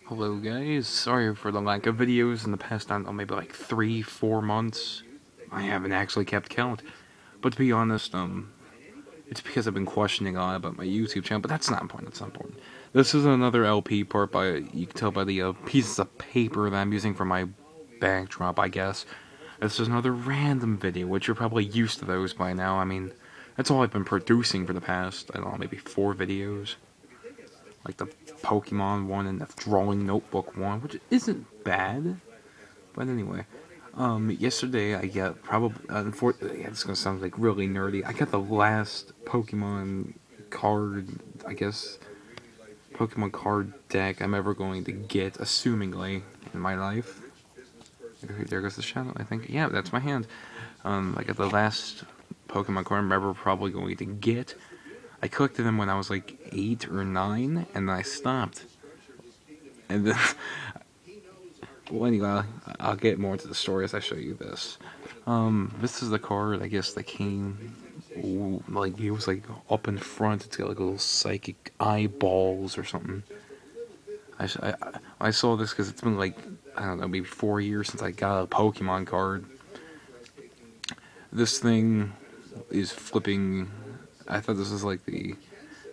Hello guys, sorry for the lack of videos in the past, I don't know, maybe like 3-4 months. I haven't actually kept count. But to be honest, it's because I've been questioning a lot about my YouTube channel, but that's not important, that's not important. This is another LP part by, you can tell by the pieces of paper that I'm using for my backdrop, I guess. This is another random video, which you're probably used to those by now. I mean, that's all I've been producing for the past, I don't know, maybe 4 videos. Like the Pokemon one and the drawing notebook one, which isn't bad. But anyway, yesterday I got probably, unfortunately, yeah, this is gonna sound like really nerdy. I got the last Pokemon card, I guess, Pokemon card deck I'm ever going to get, assumingly, in my life. There goes the shadow, I think. Yeah, that's my hand. I got the last Pokemon card I'm ever probably going to get. I collected them when I was like 8 or 9, and then I stopped. And then, well, anyway, I'll get more into the story as I show you this. This is the card, I guess, that came, like, it was like up in front. It's got like little psychic eyeballs or something. I saw this because it's been like, I don't know, maybe 4 years since I got a Pokemon card. This thing is flipping. I thought this was like the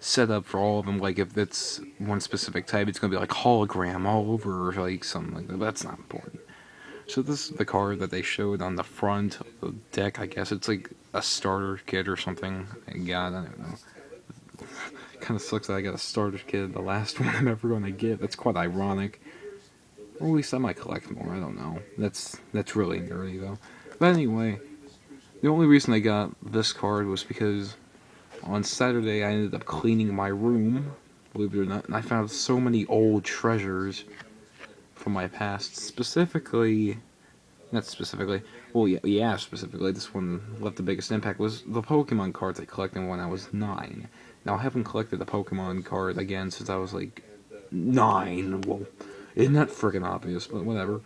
setup for all of them. Like if it's one specific type, it's gonna be like hologram all over, or like something like that. But that's not important. So this is the card that they showed on the front of the deck. I guess it's like a starter kit or something. I don't know. Kind of sucks that I got a starter kit, the last one I'm ever gonna get. That's quite ironic. Or at least I might collect more. I don't know. That's really nerdy though. But anyway, the only reason I got this card was because on Saturday, I ended up cleaning my room, believe it or not, and I found so many old treasures from my past. Specifically, not specifically, well, yeah, specifically, this one left the biggest impact, was the Pokemon cards I collected when I was 9. Now, I haven't collected a Pokemon card again since I was, like, 9. Well, isn't that friggin' obvious, but whatever.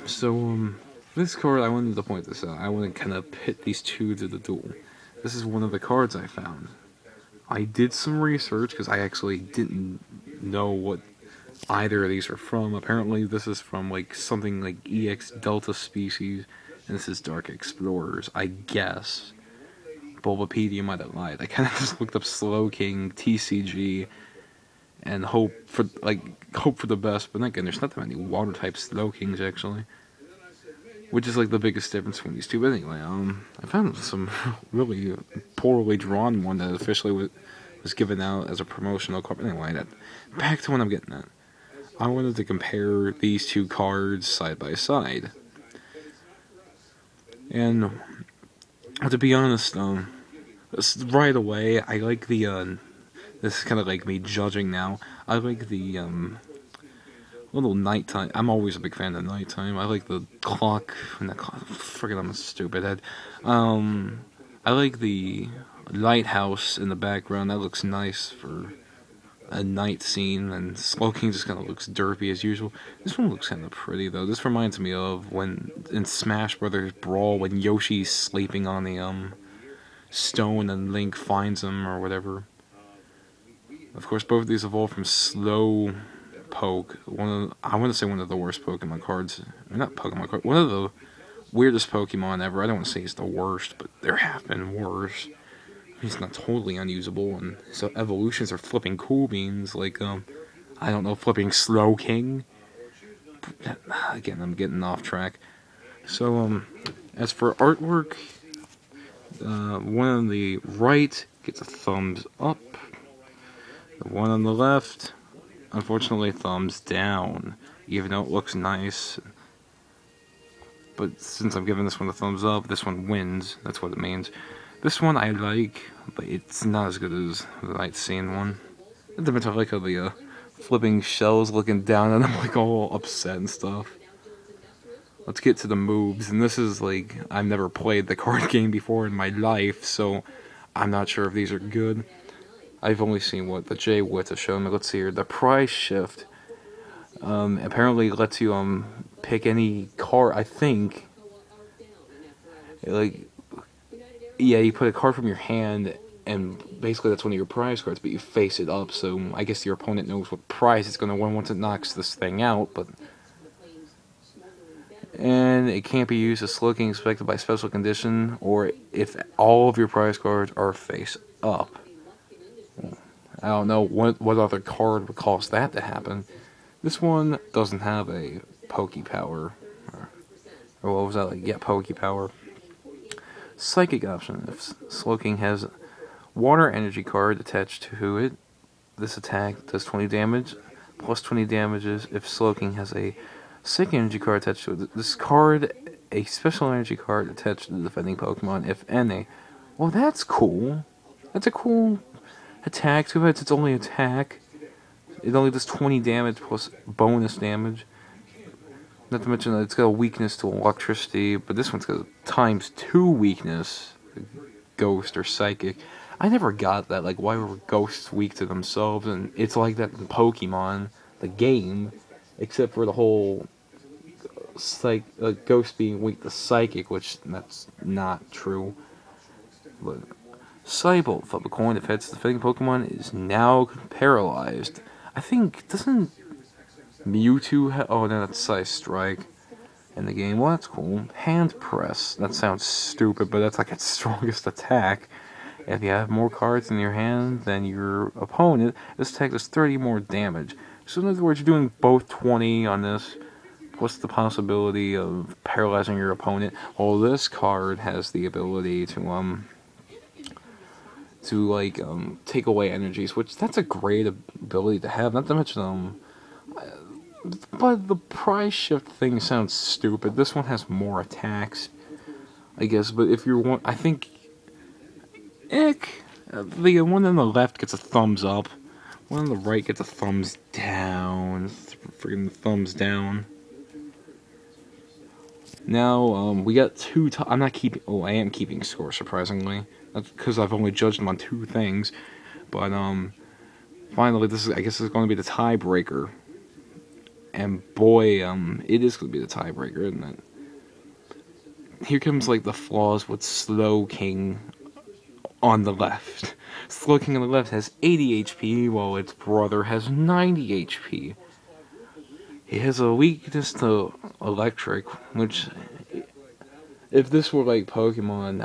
So, this card, I wanted to point this out. I want to kind of pit these two to the duel. This is one of the cards I found. I did some research because I actually didn't know what either of these are from. Apparently this is from like something like EX Delta species, and this is Dark Explorers, I guess. Bulbapedia might have lied. I kind of just looked up Slowking, TCG, and hope for the best, but again, there's not that many water type Slowkings actually. Which is like the biggest difference between these two. But anyway, I found some really poorly drawn one that officially was given out as a promotional card. Anyway, back to what I'm getting at. I wanted to compare these two cards side by side. And to be honest, right away, I like the, this is kind of like me judging now. I like the, little nighttime. I'm always a big fan of nighttime. I like the clock. Friggin', I'm a stupid head. I like the lighthouse in the background. That looks nice for a night scene. And Slowking just kind of looks derpy as usual. This one looks kind of pretty though. This reminds me of when in Smash Brothers Brawl when Yoshi's sleeping on the stone and Link finds him or whatever. Of course, both of these evolved from Slow Poke, I want to say one of the worst Pokemon cards. Not Pokemon card. One of the weirdest Pokemon ever. I don't want to say it's the worst, but there have been worse. He's not totally unusable, and so evolutions are flipping cool beans, like I don't know, flipping Slowking. Again, I'm getting off track. So as for artwork, one on the right gets a thumbs up. The one on the left, unfortunately, thumbs down, even though it looks nice. But since I'm giving this one a thumbs up, this one wins. That's what it means. This one I like, but it's not as good as the Night Scene one. It depends. I like how the flipping shells looking down and I'm like all upset and stuff. Let's get to the moves, and this is like, I've never played the card game before in my life, so I'm not sure if these are good. I've only seen what the J-Wit has shown me. Let's see here. The prize shift apparently lets you pick any card. I think, like, yeah, you put a card from your hand and basically that's one of your prize cards, but you face it up, so I guess your opponent knows what prize it's going to win once it knocks this thing out, but... And it can't be used as Slowking expected by special condition, or if all of your prize cards are face up. I don't know what other card would cause that to happen. This one doesn't have a Poke Power. Or what was that like? Yeah, Poke Power. Psychic option. If Slowking has water energy card attached to it, this attack does 20 damage, plus 20 damages if Slowking has a psychic energy card attached to it. This card, a special energy card attached to the defending Pokemon, if any. Well, that's cool. That's a cool attack. Too bad it's only attack. It only does 20 damage plus bonus damage. Not to mention that it's got a weakness to electricity, but this one's got a ×2 weakness, ghost or psychic. I never got that, like, why were ghosts weak to themselves? And it's like that in Pokemon, the game, except for the whole ghost being weak to psychic, which that's not true. But Cybolt, flip a coin, if hits the defending Pokemon, is now paralyzed. I think, doesn't Mewtwo have... Oh, no, that's Psy Strike in the game. Well, that's cool. Hand Press. That sounds stupid, but that's like its strongest attack. If you have more cards in your hand than your opponent, this attack does 30 more damage. So in other words, you're doing both 20 on this. What's the possibility of paralyzing your opponent? Well, this card has the ability to take away energies, which that's a great ability to have. Not to mention, but the prize shift thing sounds stupid. This one has more attacks, I guess, but if you're one, I think, the one on the left gets a thumbs up, one on the right gets a thumbs down, freaking thumbs down. Now, we got two, I'm not keeping, oh, I am keeping score, surprisingly. That's because I've only judged them on 2 things. But, finally, I guess this is going to be the tiebreaker. And boy, it is going to be the tiebreaker, isn't it? Here comes, like, the flaws with Slowking on the left. Slowking on the left has 80 HP, while its brother has 90 HP. He has a weakness to electric, which, if this were like Pokemon,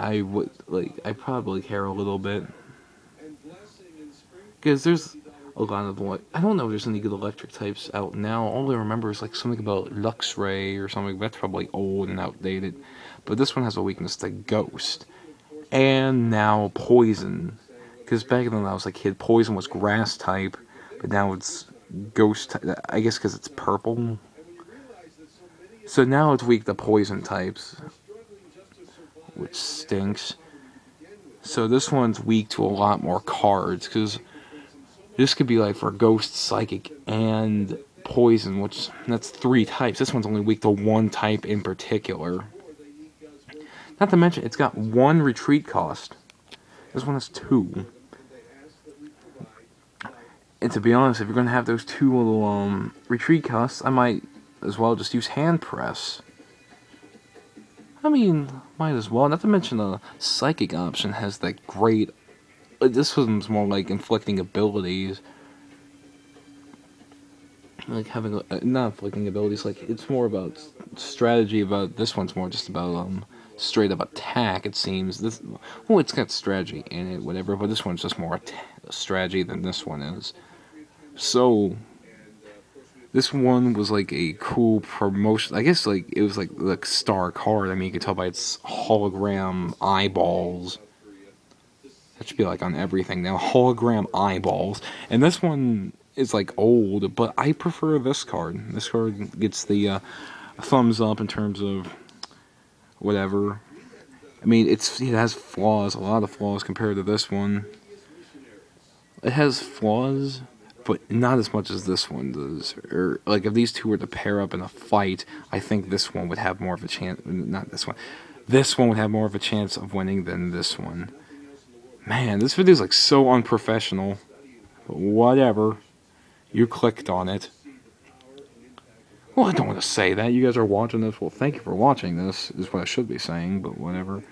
I'd probably care a little bit. Because there's a lot of, I don't know if there's any good electric types out now. All I remember is like something about Luxray or something. That's probably old and outdated. But this one has a weakness to Ghost. And now Poison. Because back then when I was a kid, Poison was grass type, but now it's Ghost, I guess because it's purple. So now it's weak to poison types, which stinks. So this one's weak to a lot more cards, because this could be like for Ghost, Psychic, and Poison, which that's 3 types. This one's only weak to 1 type in particular. Not to mention, it's got 1 retreat cost. This one has 2. And to be honest, if you're going to have those 2 little retreat costs, I might as well just use Hand Press. I mean, might as well. Not to mention the Psychic option has that great... This one's more like inflicting abilities. Like having... not inflicting abilities, like it's more about strategy. About this one's more just about straight up attack, it seems. This, well, it's got strategy in it, whatever, but this one's just more strategy than this one is. So, this one was like a cool promotion. I guess like it was like star card. I mean, you can tell by its hologram eyeballs. That should be like on everything now. Hologram eyeballs. And this one is like old, but I prefer this card. This card gets the thumbs up in terms of whatever. I mean, it has flaws, a lot of flaws compared to this one. It has flaws, but not as much as this one does. Or, like, if these two were to pair up in a fight, I think this one would have more of a chance. Not this one. This one would have more of a chance of winning than this one. Man, this video is, like, so unprofessional. But whatever. You clicked on it. Well, I don't want to say that. You guys are watching this. Well, thank you for watching this, is what I should be saying, but whatever.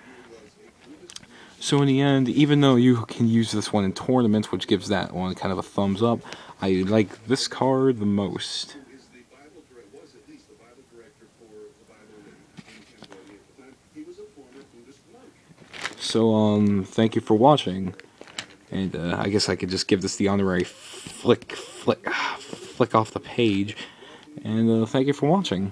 So in the end, even though you can use this one in tournaments, which gives that one kind of a thumbs up, I like this card the most. So, thank you for watching, and I guess I could just give this the honorary flick off the page, and thank you for watching.